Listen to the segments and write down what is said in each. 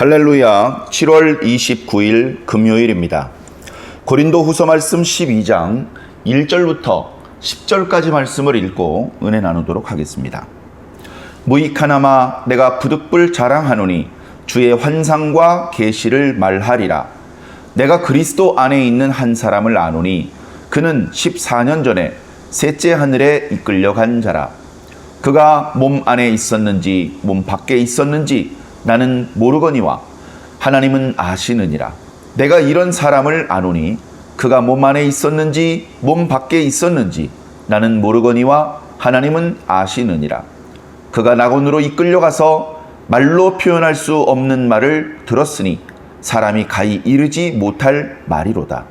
할렐루야. 7월 29일 금요일입니다. 고린도 후서 말씀 12장 1절부터 10절까지 말씀을 읽고 은혜 나누도록 하겠습니다. 무익하나마 내가 부득불 자랑하노니 주의 환상과 계시를 말하리라. 내가 그리스도 안에 있는 한 사람을 아노니 그는 14년 전에 셋째 하늘에 이끌려간 자라. 그가 몸 안에 있었는지 몸 밖에 있었는지 나는 모르거니와 하나님은 아시느니라. 내가 이런 사람을 아노니 그가 몸 안에 있었는지 몸 밖에 있었는지 나는 모르거니와 하나님은 아시느니라. 그가 낙원으로 이끌려가서 말로 표현할 수 없는 말을 들었으니 사람이 가히 이르지 못할 말이로다.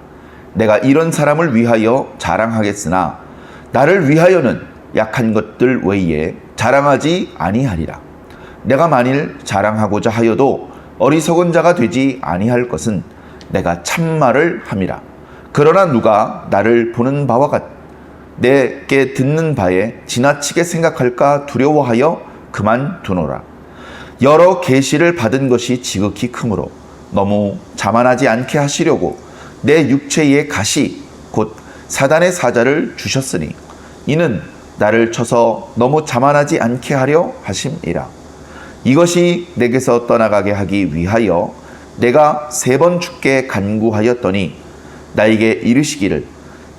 내가 이런 사람을 위하여 자랑하겠으나 나를 위하여는 약한 것들 외에 자랑하지 아니하리라. 내가 만일 자랑하고자 하여도 어리석은 자가 되지 아니할 것은 내가 참말을 함이라. 그러나 누가 나를 보는 바와 내게 듣는 바에 지나치게 생각할까 두려워하여 그만두노라. 여러 계시를 받은 것이 지극히 크므로 너무 자만하지 않게 하시려고 내 육체의 가시 곧 사단의 사자를 주셨으니 이는 나를 쳐서 너무 자만하지 않게 하려 하심이라. 이것이 내게서 떠나가게 하기 위하여 내가 3번 주께 간구하였더니 나에게 이르시기를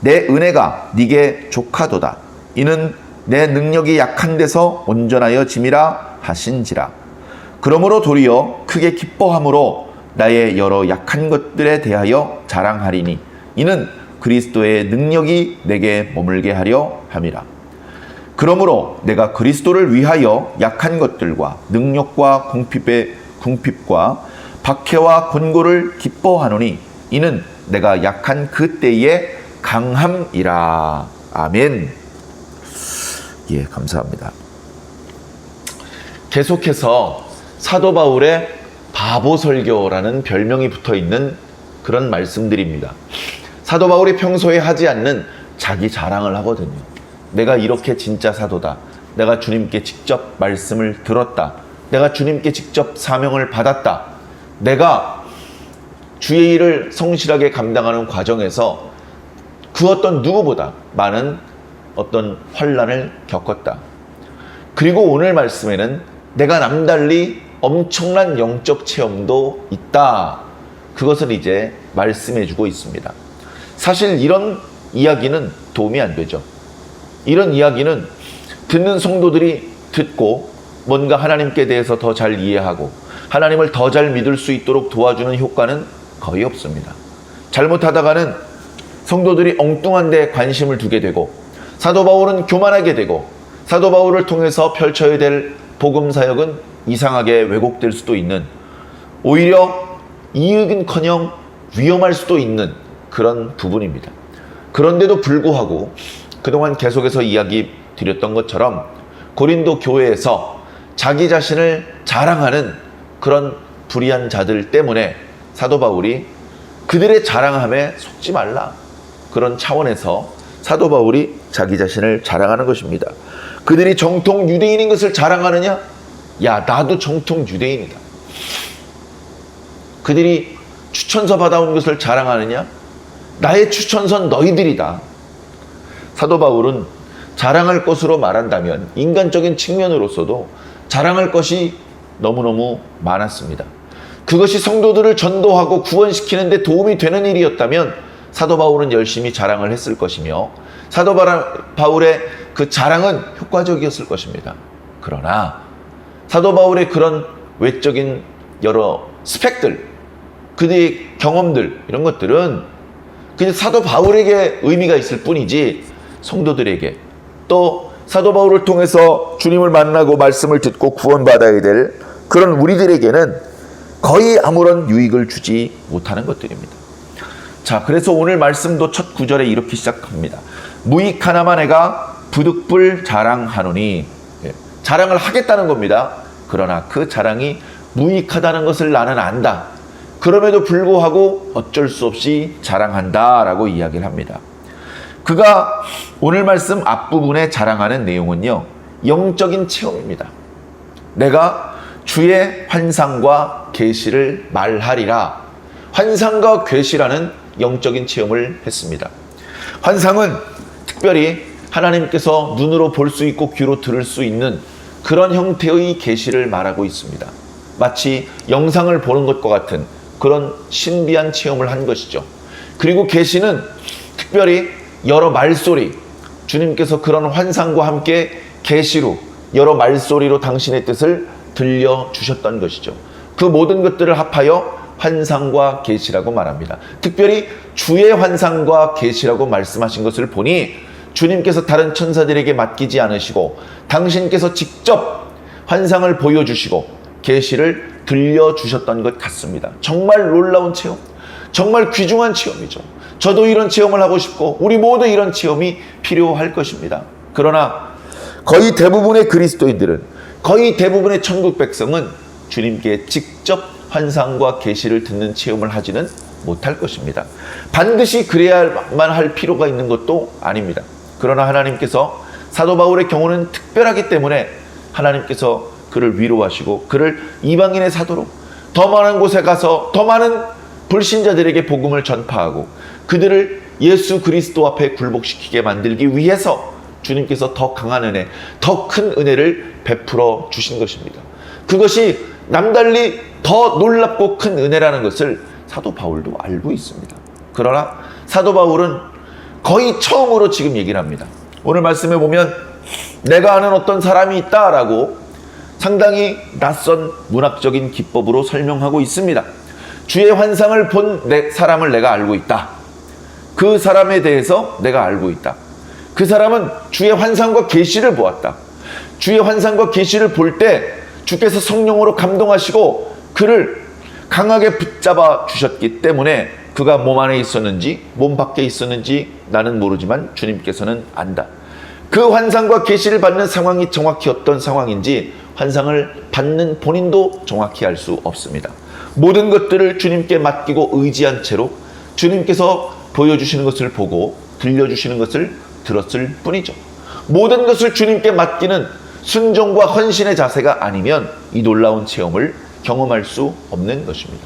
내 은혜가 네게 족하도다. 이는 내 능력이 약한 데서 온전하여 짐이라 하신지라. 그러므로 도리어 크게 기뻐함으로 나의 여러 약한 것들에 대하여 자랑하리니 이는 그리스도의 능력이 내게 머물게 하려 함이라. 그러므로 내가 그리스도를 위하여 약한 것들과 능력과 궁핍과 박해와 권고를 기뻐하노니 이는 내가 약한 그때의 강함이라. 아멘. 예, 감사합니다. 계속해서 사도 바울의 바보 설교라는 별명이 붙어 있는 그런 말씀들입니다. 사도 바울이 평소에 하지 않는 자기 자랑을 하거든요. 내가 이렇게 진짜 사도다. 내가 주님께 직접 말씀을 들었다. 내가 주님께 직접 사명을 받았다. 내가 주의 일을 성실하게 감당하는 과정에서 그 어떤 누구보다 많은 어떤 환난을 겪었다. 그리고 오늘 말씀에는 내가 남달리 엄청난 영적 체험도 있다. 그것을 이제 말씀해주고 있습니다. 사실 이런 이야기는 도움이 안 되죠. 이런 이야기는 듣는 성도들이 듣고 뭔가 하나님께 대해서 더 잘 이해하고 하나님을 더 잘 믿을 수 있도록 도와주는 효과는 거의 없습니다. 잘못하다가는 성도들이 엉뚱한 데 관심을 두게 되고 사도 바울은 교만하게 되고 사도 바울을 통해서 펼쳐야 될 복음 사역은 이상하게 왜곡될 수도 있는, 오히려 이익은커녕 위험할 수도 있는 그런 부분입니다. 그런데도 불구하고 그동안 계속해서 이야기 드렸던 것처럼 고린도 교회에서 자기 자신을 자랑하는 그런 불의한 자들 때문에 사도 바울이 그들의 자랑함에 속지 말라. 그런 차원에서 사도 바울이 자기 자신을 자랑하는 것입니다. 그들이 정통 유대인인 것을 자랑하느냐? 야, 나도 정통 유대인이다. 그들이 추천서 받아온 것을 자랑하느냐? 나의 추천서는 너희들이다. 사도 바울은 자랑할 것으로 말한다면 인간적인 측면으로서도 자랑할 것이 너무너무 많았습니다. 그것이 성도들을 전도하고 구원시키는 데 도움이 되는 일이었다면 사도 바울은 열심히 자랑을 했을 것이며 사도 바울의 그 자랑은 효과적이었을 것입니다. 그러나 사도 바울의 그런 외적인 여러 스펙들, 그들의 경험들, 이런 것들은 그냥 사도 바울에게 의미가 있을 뿐이지 성도들에게, 또 사도 바울을 통해서 주님을 만나고 말씀을 듣고 구원받아야 될 그런 우리들에게는 거의 아무런 유익을 주지 못하는 것들입니다. 자, 그래서 오늘 말씀도 첫 구절에 이렇게 시작합니다. 무익하나마 내가 부득불 자랑하노니. 자랑을 하겠다는 겁니다. 그러나 그 자랑이 무익하다는 것을 나는 안다. 그럼에도 불구하고 어쩔 수 없이 자랑한다 라고 이야기를 합니다. 그가 오늘 말씀 앞부분에 자랑하는 내용은요, 영적인 체험입니다. 내가 주의 환상과 계시를 말하리라. 환상과 계시라는 영적인 체험을 했습니다. 환상은 특별히 하나님께서 눈으로 볼 수 있고 귀로 들을 수 있는 그런 형태의 계시를 말하고 있습니다. 마치 영상을 보는 것과 같은 그런 신비한 체험을 한 것이죠. 그리고 계시는 특별히 여러 말소리, 주님께서 그런 환상과 함께 계시로 여러 말소리로 당신의 뜻을 들려주셨던 것이죠. 그 모든 것들을 합하여 환상과 계시라고 말합니다. 특별히 주의 환상과 계시라고 말씀하신 것을 보니 주님께서 다른 천사들에게 맡기지 않으시고 당신께서 직접 환상을 보여주시고 계시를 들려주셨던 것 같습니다. 정말 놀라운 체험, 정말 귀중한 체험이죠. 저도 이런 체험을 하고 싶고 우리 모두 이런 체험이 필요할 것입니다. 그러나 거의 대부분의 그리스도인들은, 거의 대부분의 천국 백성은 주님께 직접 환상과 계시를 듣는 체험을 하지는 못할 것입니다. 반드시 그래야만 할 필요가 있는 것도 아닙니다. 그러나 하나님께서 사도 바울의 경우는 특별하기 때문에 하나님께서 그를 위로하시고 그를 이방인의 사도로 더 많은 곳에 가서 더 많은 불신자들에게 복음을 전파하고 그들을 예수 그리스도 앞에 굴복시키게 만들기 위해서 주님께서 더 강한 은혜, 더 큰 은혜를 베풀어 주신 것입니다. 그것이 남달리 더 놀랍고 큰 은혜라는 것을 사도 바울도 알고 있습니다. 그러나 사도 바울은 거의 처음으로 지금 얘기를 합니다. 오늘 말씀에 보면 내가 아는 어떤 사람이 있다라고 상당히 낯선 문학적인 기법으로 설명하고 있습니다. 주의 환상을 본 사람을 내가 알고 있다. 그 사람에 대해서 내가 알고 있다. 그 사람은 주의 환상과 계시를 보았다. 주의 환상과 계시를 볼 때 주께서 성령으로 감동하시고 그를 강하게 붙잡아 주셨기 때문에 그가 몸 안에 있었는지 몸 밖에 있었는지 나는 모르지만 주님께서는 안다. 그 환상과 계시를 받는 상황이 정확히 어떤 상황인지 환상을 받는 본인도 정확히 알 수 없습니다. 모든 것들을 주님께 맡기고 의지한 채로 주님께서 보여주시는 것을 보고 들려주시는 것을 들었을 뿐이죠. 모든 것을 주님께 맡기는 순종과 헌신의 자세가 아니면 이 놀라운 체험을 경험할 수 없는 것입니다.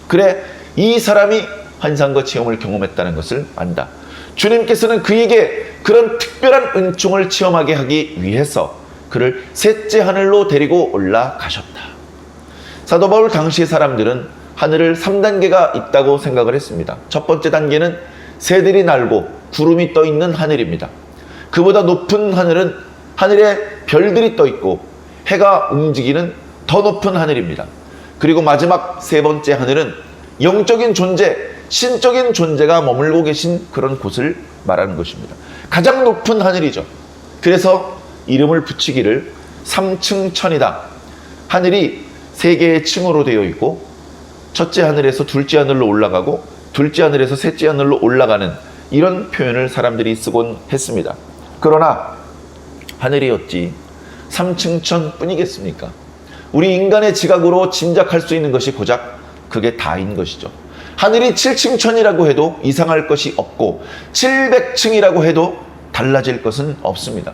그래, 이 사람이 환상과 체험을 경험했다는 것을 안다. 주님께서는 그에게 그런 특별한 은총을 체험하게 하기 위해서 그를 셋째 하늘로 데리고 올라가셨다. 사도 바울 당시의 사람들은 하늘을 3단계가 있다고 생각을 했습니다. 첫 번째 단계는 새들이 날고 구름이 떠 있는 하늘입니다. 그보다 높은 하늘은 하늘에 별들이 떠 있고 해가 움직이는 더 높은 하늘입니다. 그리고 마지막 세 번째 하늘은 영적인 존재, 신적인 존재가 머물고 계신 그런 곳을 말하는 것입니다. 가장 높은 하늘이죠. 그래서 이름을 붙이기를 3층 천이다. 하늘이 세 개의 층으로 되어 있고 첫째 하늘에서 둘째 하늘로 올라가고 둘째 하늘에서 셋째 하늘로 올라가는 이런 표현을 사람들이 쓰곤 했습니다. 그러나 하늘이 어찌 3층 천 뿐이겠습니까? 우리 인간의 지각으로 짐작할 수 있는 것이 고작 그게 다인 것이죠. 하늘이 7층 천이라고 해도 이상할 것이 없고 700층이라고 해도 달라질 것은 없습니다.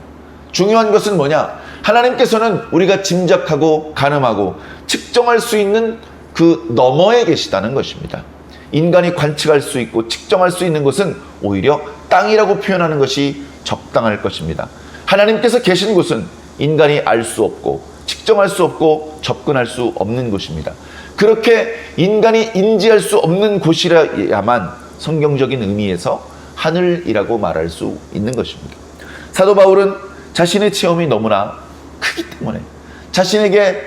중요한 것은 뭐냐? 하나님께서는 우리가 짐작하고 가늠하고 측정할 수 있는 그 너머에 계시다는 것입니다. 인간이 관측할 수 있고 측정할 수 있는 것은 오히려 땅이라고 표현하는 것이 적당할 것입니다. 하나님께서 계신 곳은 인간이 알 수 없고 측정할 수 없고 접근할 수 없는 곳입니다. 그렇게 인간이 인지할 수 없는 곳이라야만 성경적인 의미에서 하늘이라고 말할 수 있는 것입니다. 사도 바울은 자신의 체험이 너무나 크기 때문에, 자신에게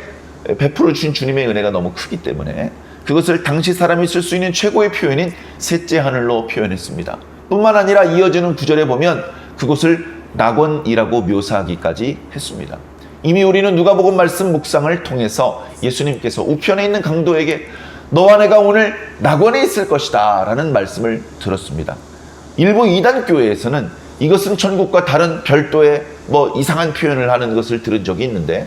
베풀어 주신 주님의 은혜가 너무 크기 때문에 그것을 당시 사람이 쓸 수 있는 최고의 표현인 셋째 하늘로 표현했습니다. 뿐만 아니라 이어지는 구절에 보면 그곳을 낙원이라고 묘사하기까지 했습니다. 이미 우리는 누가복음 말씀 묵상을 통해서 예수님께서 우편에 있는 강도에게 너와 내가 오늘 낙원에 있을 것이다 라는 말씀을 들었습니다. 일부 이단 교회에서는 이것은 천국과 다른 별도의 이상한 표현을 하는 것을 들은 적이 있는데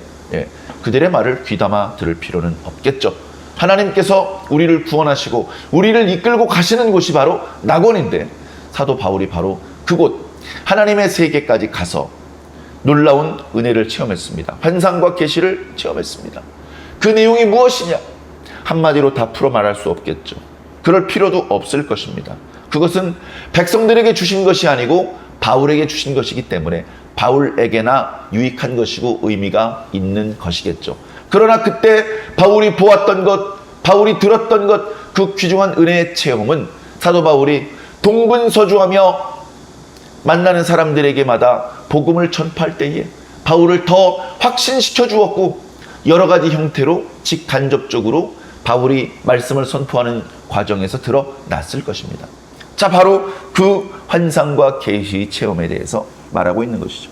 그들의 말을 귀담아 들을 필요는 없겠죠. 하나님께서 우리를 구원하시고 우리를 이끌고 가시는 곳이 바로 낙원인데 사도 바울이 바로 그곳 하나님의 세계까지 가서 놀라운 은혜를 체험했습니다. 환상과 계시를 체험했습니다. 그 내용이 무엇이냐? 한마디로 다 풀어 말할 수 없겠죠. 그럴 필요도 없을 것입니다. 그것은 백성들에게 주신 것이 아니고 바울에게 주신 것이기 때문에 바울에게나 유익한 것이고 의미가 있는 것이겠죠. 그러나 그때 바울이 보았던 것, 바울이 들었던 것, 그 귀중한 은혜의 체험은 사도 바울이 동분서주하며 만나는 사람들에게마다 복음을 전파할 때에 바울을 더 확신시켜 주었고, 여러 가지 형태로 직간접적으로 바울이 말씀을 선포하는 과정에서 드러났을 것입니다. 자, 바로 그 환상과 계시 체험에 대해서 말하고 있는 것이죠.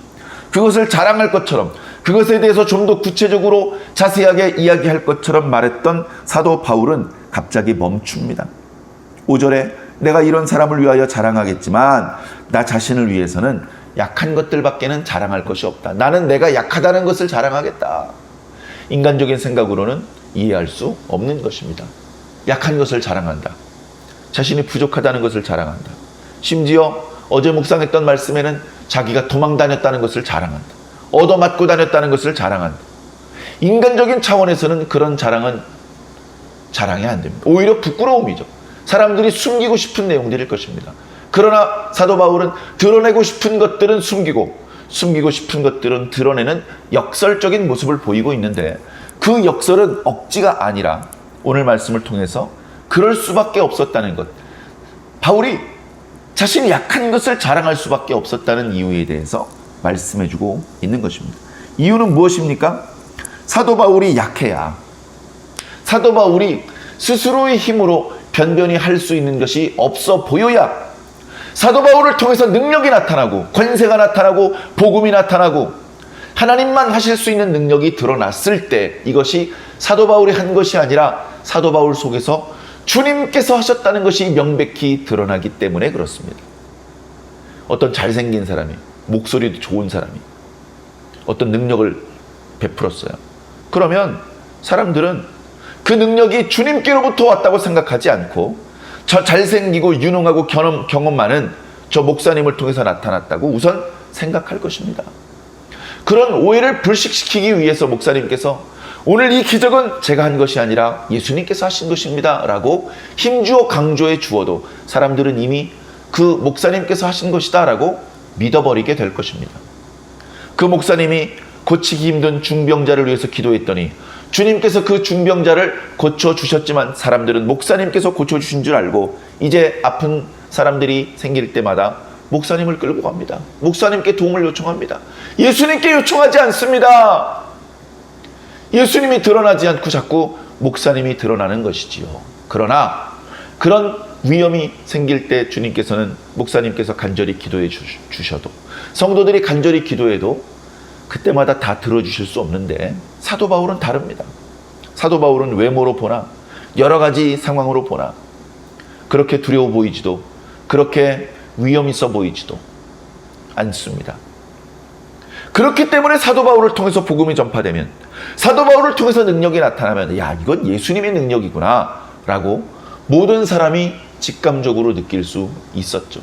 그것을 자랑할 것처럼, 그것에 대해서 좀 더 구체적으로 자세하게 이야기할 것처럼 말했던 사도 바울은 갑자기 멈춥니다. 5절에 내가 이런 사람을 위하여 자랑하겠지만 나 자신을 위해서는 약한 것들밖에는 자랑할 것이 없다. 나는 내가 약하다는 것을 자랑하겠다. 인간적인 생각으로는 이해할 수 없는 것입니다. 약한 것을 자랑한다. 자신이 부족하다는 것을 자랑한다. 심지어 어제 묵상했던 말씀에는 자기가 도망 다녔다는 것을 자랑한다. 얻어맞고 다녔다는 것을 자랑한다. 인간적인 차원에서는 그런 자랑은 자랑이 안 됩니다. 오히려 부끄러움이죠. 사람들이 숨기고 싶은 내용들일 것입니다. 그러나 사도 바울은 드러내고 싶은 것들은 숨기고, 숨기고 싶은 것들은 드러내는 역설적인 모습을 보이고 있는데, 그 역설은 억지가 아니라 오늘 말씀을 통해서 그럴 수밖에 없었다는 것, 바울이 자신이 약한 것을 자랑할 수밖에 없었다는 이유에 대해서 말씀해주고 있는 것입니다. 이유는 무엇입니까? 사도 바울이 약해야, 사도 바울이 스스로의 힘으로 변변히 할 수 있는 것이 없어 보여야, 사도 바울을 통해서 능력이 나타나고 권세가 나타나고 복음이 나타나고 하나님만 하실 수 있는 능력이 드러났을 때, 이것이 사도 바울이 한 것이 아니라 사도 바울 속에서 주님께서 하셨다는 것이 명백히 드러나기 때문에 그렇습니다. 어떤 잘생긴 사람이, 목소리도 좋은 사람이 어떤 능력을 베풀었어요. 그러면 사람들은 그 능력이 주님께로부터 왔다고 생각하지 않고, 저 잘생기고 유능하고 경험 많은 저 목사님을 통해서 나타났다고 우선 생각할 것입니다. 그런 오해를 불식시키기 위해서 목사님께서 오늘 이 기적은 제가 한 것이 아니라 예수님께서 하신 것입니다 라고 힘주어 강조해 주어도 사람들은 이미 그 목사님께서 하신 것이다 라고 믿어버리게 될 것입니다. 그 목사님이 고치기 힘든 중병자를 위해서 기도했더니 주님께서 그 중병자를 고쳐주셨지만, 사람들은 목사님께서 고쳐주신 줄 알고 이제 아픈 사람들이 생길 때마다 목사님을 끌고 갑니다. 목사님께 도움을 요청합니다. 예수님께 요청하지 않습니다. 예수님이 드러나지 않고 자꾸 목사님이 드러나는 것이지요. 그러나 그런 위험이 생길 때 주님께서는, 목사님께서 간절히 기도해 주셔도, 성도들이 간절히 기도해도 그때마다 다 들어주실 수 없는데, 사도 바울은 다릅니다. 사도 바울은 외모로 보나 여러 가지 상황으로 보나 그렇게 두려워 보이지도, 그렇게 위험 있어 보이지도 않습니다. 그렇기 때문에 사도 바울을 통해서 복음이 전파되면, 사도 바울을 통해서 능력이 나타나면, 야, 이건 예수님의 능력이구나 라고 모든 사람이 직감적으로 느낄 수 있었죠.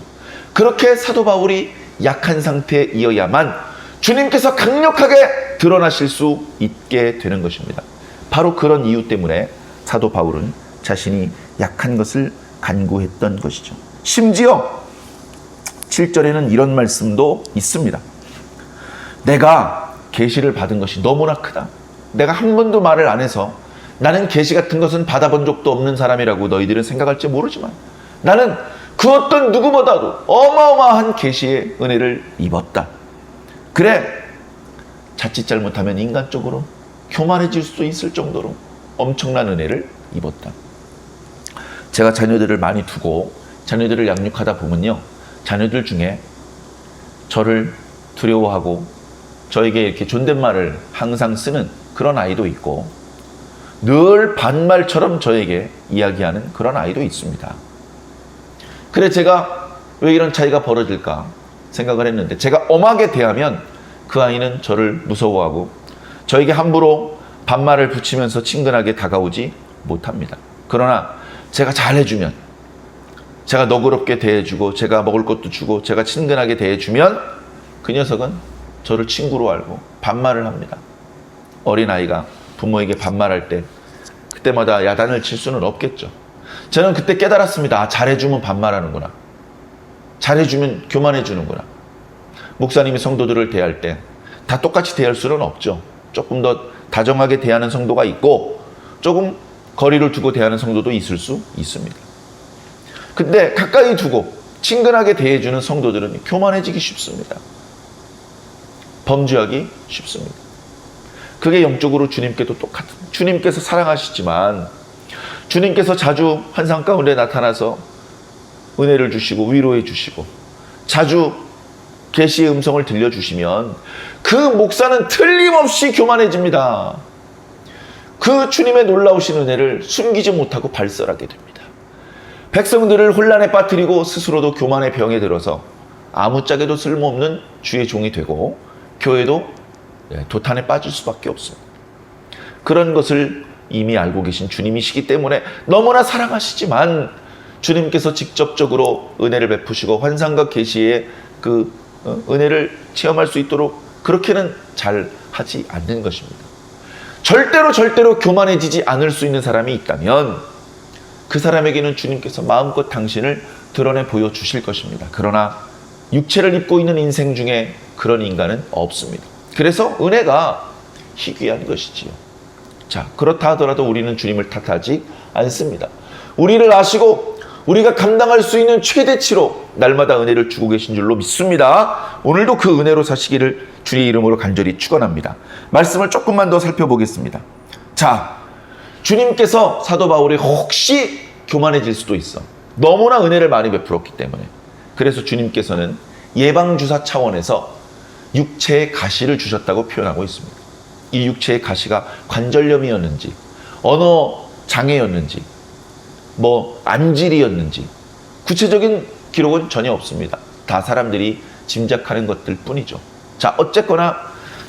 그렇게 사도 바울이 약한 상태이어야만 주님께서 강력하게 드러나실 수 있게 되는 것입니다. 바로 그런 이유 때문에 사도 바울은 자신이 약한 것을 간구했던 것이죠. 심지어 7절에는 이런 말씀도 있습니다. 내가 계시를 받은 것이 너무나 크다. 내가 한 번도 말을 안 해서 나는 계시 같은 것은 받아본 적도 없는 사람이라고 너희들은 생각할지 모르지만, 나는 그 어떤 누구보다도 어마어마한 계시의 은혜를 입었다. 그래, 자칫 잘못하면 인간적으로 교만해질 수 있을 정도로 엄청난 은혜를 입었다. 제가 자녀들을 많이 두고 자녀들을 양육하다 보면요, 자녀들 중에 저를 두려워하고 저에게 이렇게 존댓말을 항상 쓰는 그런 아이도 있고, 늘 반말처럼 저에게 이야기하는 그런 아이도 있습니다. 그래, 제가 왜 이런 차이가 벌어질까 생각을 했는데, 제가 엄하게 대하면 그 아이는 저를 무서워하고 저에게 함부로 반말을 붙이면서 친근하게 다가오지 못합니다. 그러나 제가 잘해주면, 제가 너그럽게 대해주고 제가 먹을 것도 주고 제가 친근하게 대해주면 그 녀석은 저를 친구로 알고 반말을 합니다. 어린아이가 부모에게 반말할 때 그때마다 야단을 칠 수는 없겠죠. 저는 그때 깨달았습니다. 아, 잘해주면 반말하는구나. 잘해주면 교만해주는구나. 목사님이 성도들을 대할 때 다 똑같이 대할 수는 없죠. 조금 더 다정하게 대하는 성도가 있고 조금 거리를 두고 대하는 성도도 있을 수 있습니다. 근데 가까이 두고 친근하게 대해주는 성도들은 교만해지기 쉽습니다. 범죄하기 쉽습니다. 그게 영적으로 주님께도 똑같은, 주님께서 사랑하시지만 주님께서 자주 환상 가운데 나타나서 은혜를 주시고 위로해 주시고 자주 계시의 음성을 들려주시면 그 목사는 틀림없이 교만해집니다. 그 주님의 놀라우신 은혜를 숨기지 못하고 발설하게 됩니다. 백성들을 혼란에 빠뜨리고 스스로도 교만의 병에 들어서 아무짝에도 쓸모없는 주의 종이 되고 교회도 도탄에 빠질 수밖에 없습니다. 그런 것을 이미 알고 계신 주님이시기 때문에 너무나 사랑하시지만 주님께서 직접적으로 은혜를 베푸시고 환상과 계시의 그 은혜를 체험할 수 있도록 그렇게는 잘 하지 않는 것입니다. 절대로 교만해지지 않을 수 있는 사람이 있다면 그 사람에게는 주님께서 마음껏 당신을 드러내 보여주실 것입니다. 그러나 육체를 입고 있는 인생 중에 그런 인간은 없습니다. 그래서 은혜가 희귀한 것이지요. 자, 그렇다 하더라도 우리는 주님을 탓하지 않습니다. 우리를 아시고 우리가 감당할 수 있는 최대치로 날마다 은혜를 주고 계신 줄로 믿습니다. 오늘도 그 은혜로 사시기를 주의 이름으로 간절히 축원합니다. 말씀을 조금만 더 살펴보겠습니다. 자, 주님께서 사도 바울이 혹시 교만해질 수도 있어. 너무나 은혜를 많이 베풀었기 때문에. 그래서 주님께서는 예방주사 차원에서 육체의 가시를 주셨다고 표현하고 있습니다. 이 육체의 가시가 관절염이었는지 언어 장애였는지 안질이었는지 구체적인 기록은 전혀 없습니다. 다 사람들이 짐작하는 것들 뿐이죠. 자, 어쨌거나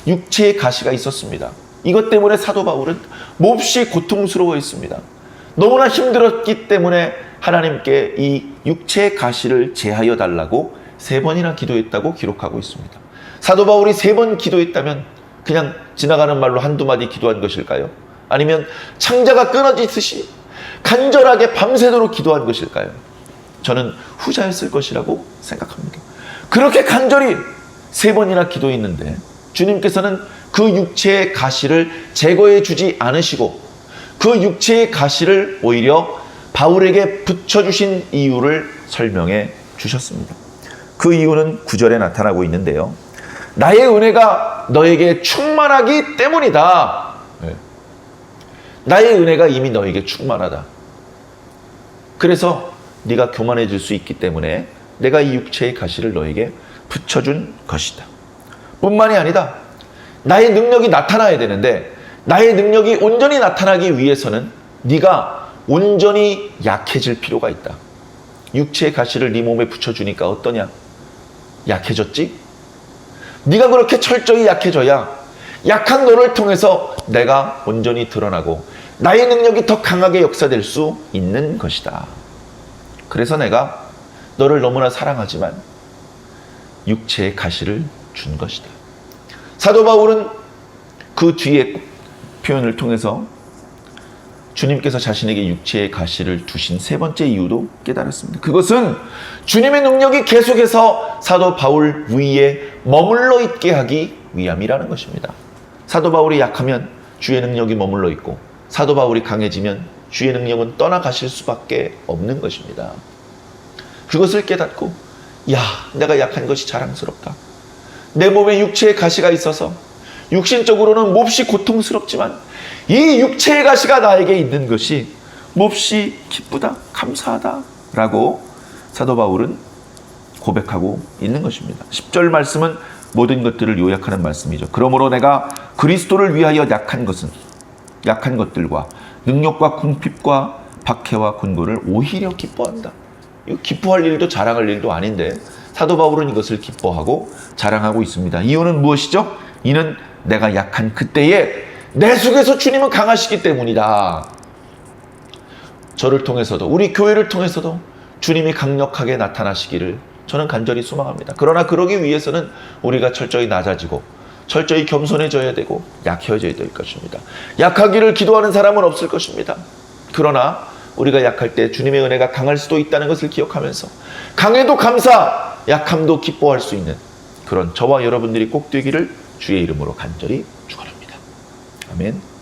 육체의 가시가 있었습니다. 이것 때문에 사도 바울은 몹시 고통스러워했습니다. 너무나 힘들었기 때문에 하나님께 이 육체의 가시를 제하여 달라고 3번이나 기도했다고 기록하고 있습니다. 사도 바울이 3번 기도했다면 그냥 지나가는 말로 한두 마디 기도한 것일까요? 아니면 창자가 끊어지듯이 간절하게 밤새도록 기도한 것일까요? 저는 후자였을 것이라고 생각합니다. 그렇게 간절히 3번이나 기도했는데 주님께서는 그 육체의 가시를 제거해 주지 않으시고 그 육체의 가시를 오히려 바울에게 붙여주신 이유를 설명해 주셨습니다. 그 이유는 9절에 나타나고 있는데요. 나의 은혜가 너에게 충만하기 때문이다. 나의 은혜가 이미 너에게 충만하다. 그래서 네가 교만해질 수 있기 때문에 내가 이 육체의 가시를 너에게 붙여준 것이다. 뿐만이 아니다. 나의 능력이 나타나야 되는데 나의 능력이 온전히 나타나기 위해서는 네가 온전히 약해질 필요가 있다. 육체의 가시를 네 몸에 붙여주니까 어떠냐? 약해졌지? 네가 그렇게 철저히 약해져야 약한 너를 통해서 내가 온전히 드러나고 나의 능력이 더 강하게 역사될 수 있는 것이다. 그래서 내가 너를 너무나 사랑하지만 육체의 가시를 준 것이다. 사도 바울은 그 뒤에 표현을 통해서 주님께서 자신에게 육체의 가시를 두신 3번째 이유도 깨달았습니다. 그것은 주님의 능력이 계속해서 사도 바울 위에 머물러 있게 하기 위함이라는 것입니다. 사도 바울이 약하면 주의 능력이 머물러 있고 사도 바울이 강해지면 주의 능력은 떠나가실 수밖에 없는 것입니다. 그것을 깨닫고 내가 약한 것이 자랑스럽다. 내 몸에 육체의 가시가 있어서 육신적으로는 몹시 고통스럽지만 이 육체의 가시가 나에게 있는 것이 몹시 기쁘다, 감사하다 라고 사도 바울은 고백하고 있는 것입니다. 10절 말씀은 모든 것들을 요약하는 말씀이죠. 그러므로 내가 그리스도를 위하여 약한 것들과 능력과 궁핍과 박해와 곤고를 오히려 기뻐한다. 이거 기뻐할 일도 자랑할 일도 아닌데 사도 바울은 이것을 기뻐하고 자랑하고 있습니다. 이유는 무엇이죠? 이는 내가 약한 그때에 내 속에서 주님은 강하시기 때문이다. 저를 통해서도 우리 교회를 통해서도 주님이 강력하게 나타나시기를 저는 간절히 소망합니다. 그러나 그러기 위해서는 우리가 철저히 낮아지고 철저히 겸손해져야 되고 약해져야 될 것입니다. 약하기를 기도하는 사람은 없을 것입니다. 그러나 우리가 약할 때 주님의 은혜가 강할 수도 있다는 것을 기억하면서 강해도 감사, 약함도 기뻐할 수 있는 그런 저와 여러분들이 꼭 되기를 주의 이름으로 간절히 축원합니다. 아멘.